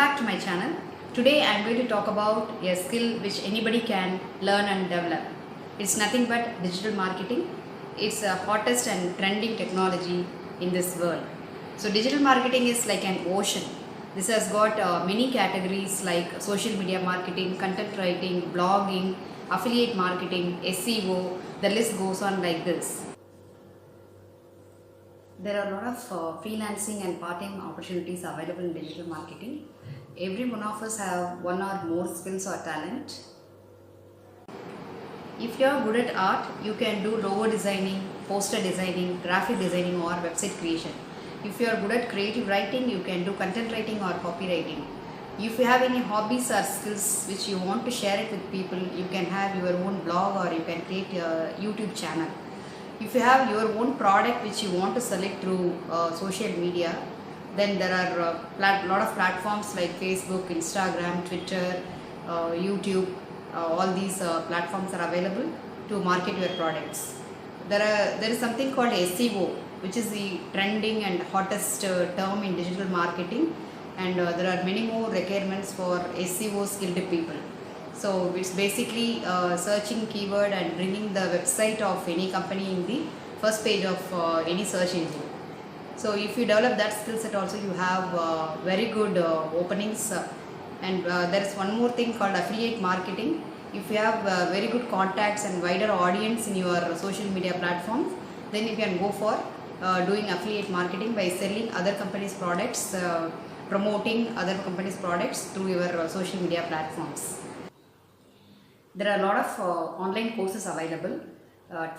back to my channel. Today I am going to talk about a skill which anybody can learn and develop. It's nothing but digital marketing. It's the hottest and trending technology in this world. So digital marketing is like an ocean. This has got many categories like social media marketing, content writing, blogging, affiliate marketing, SEO. The list goes on like this. There are a lot of freelancing and part-time opportunities available in digital marketing. Every one of us have one or more skills or talent. If you are good at art, you can do logo designing, poster designing, graphic designing or website creation. If you are good at creative writing, you can do content writing or copywriting. If you have any hobbies or skills which you want to share it with people, you can have your own blog or you can create a YouTube channel. If you have your own product which you want to sell it through social media, then there are a lot of platforms like Facebook, Instagram, Twitter, YouTube. All these platforms are available to market your products. There is something called SEO, which is the trending and hottest term in digital marketing, and there are many more requirements for SEO skilled people. So it's basically searching keyword and bringing the website of any company in the first page of any search engine. So if you develop that skill set also, you have very good openings. And there is one more thing called affiliate marketing. If you have very good contacts and wider audience in your social media platforms, then you can go for doing affiliate marketing by selling other companies' products, promoting other companies' products through your social media platforms. There are a lot of online courses available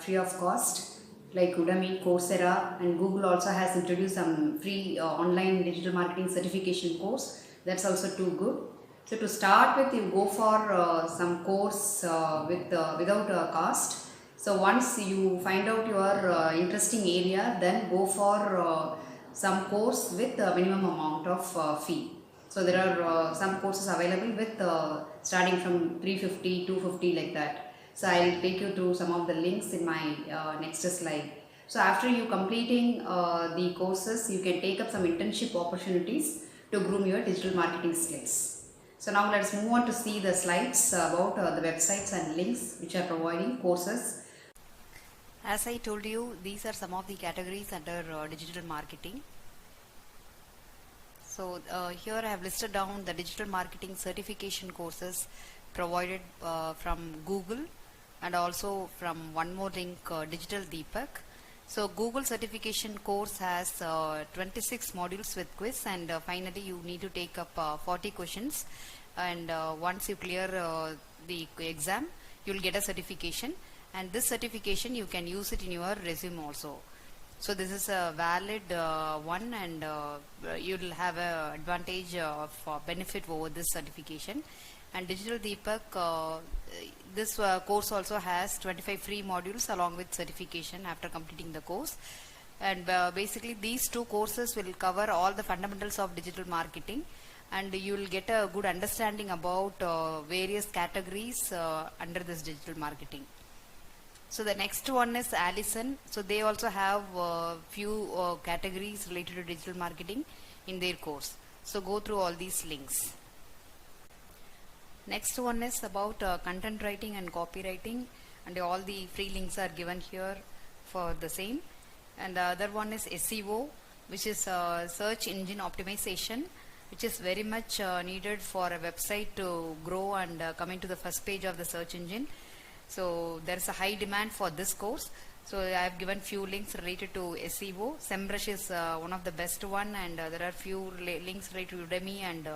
free of cost, like Udemy, Coursera, and Google also has introduced some free online digital marketing certification course. That's also too good. So to start with, you go for some course without cost. So once you find out your interesting area, then go for some course with a minimum amount of fee. So there are some courses available with starting from 350, 250 like that. So I'll take you through some of the links in my next slide. So after you completing the courses, you can take up some internship opportunities to groom your digital marketing skills. So now let's move on to see the slides about the websites and links which are providing courses. As I told you, these are some of the categories under digital marketing. So here I have listed down the digital marketing certification courses provided from Google and also from one more link, Digital Deepak. So Google certification course has 26 modules with quiz, and finally you need to take up 40 questions, and once you clear the exam, you will get a certification, and this certification you can use it in your resume also. So this is a valid one, and you will have an advantage of benefit over this certification. And Digital Deepak, this course also has 25 free modules along with certification after completing the course. And basically these two courses will cover all the fundamentals of digital marketing, and you will get a good understanding about various categories under this digital marketing. So the next one is Allison. So they also have few categories related to digital marketing in their course. So go through all these links. Next one is about content writing and copywriting, and all the free links are given here for the same. And the other one is SEO, which is search engine optimization, which is very much needed for a website to grow and come into the first page of the search engine. So there is a high demand for this course. So I have given few links related to SEO. SEMrush is one of the best one, and there are few links related to Udemy, and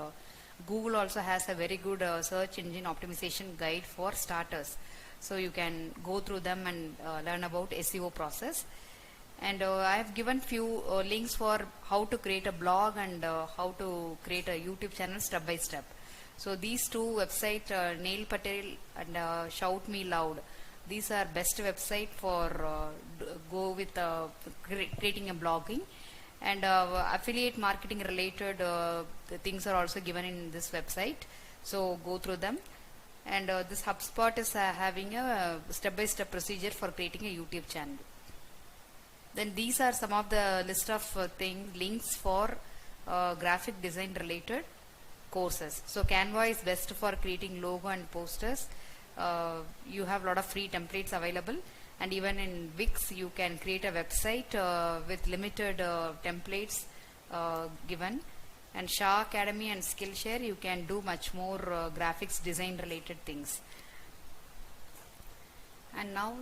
Google also has a very good search engine optimization guide for starters. So you can go through them and learn about SEO process. And I have given few links for how to create a blog and how to create a YouTube channel step by step. So these two websites, Neil Patel and Shout Me Loud, these are best website for go with creating a blogging. And affiliate marketing related things are also given in this website. So go through them. And this HubSpot is having a step-by-step procedure for creating a YouTube channel. Then these are some of the list of links for graphic design related. courses. So Canva is best for creating logo and posters. You have a lot of free templates available, and even in Wix you can create a website with limited templates given. And Shah Academy and Skillshare, you can do much more graphics design related things. And now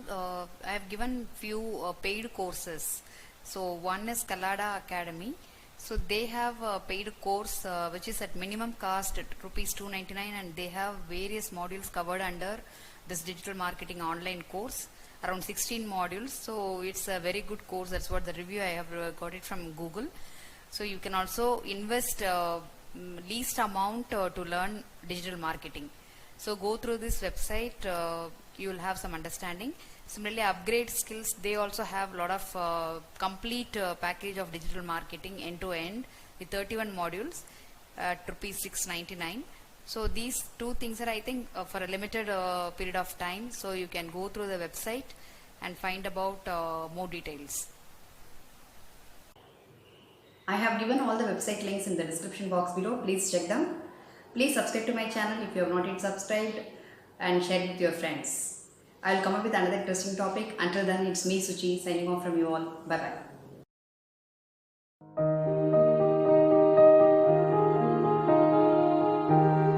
I have given few paid courses. So one is Kallada Academy. So they have a paid course which is at minimum cost at rupees 299, and they have various modules covered under this digital marketing online course, around 16 modules. So it's a very good course. That's what the review I have got it from Google. So you can also invest least amount to learn digital marketing. So go through this website, you will have some understanding. Similarly, Upgrade Skills, they also have a lot of complete package of digital marketing end to end with 31 modules at rupees 699. So these two things are, I think, for a limited period of time. So you can go through the website and find about more details. I have given all the website links in the description box below. Please check them. Please subscribe to my channel if you have not yet subscribed, and share it with your friends. I will come up with another interesting topic. Until then, it's me, Suchi, signing off from you all. Bye bye.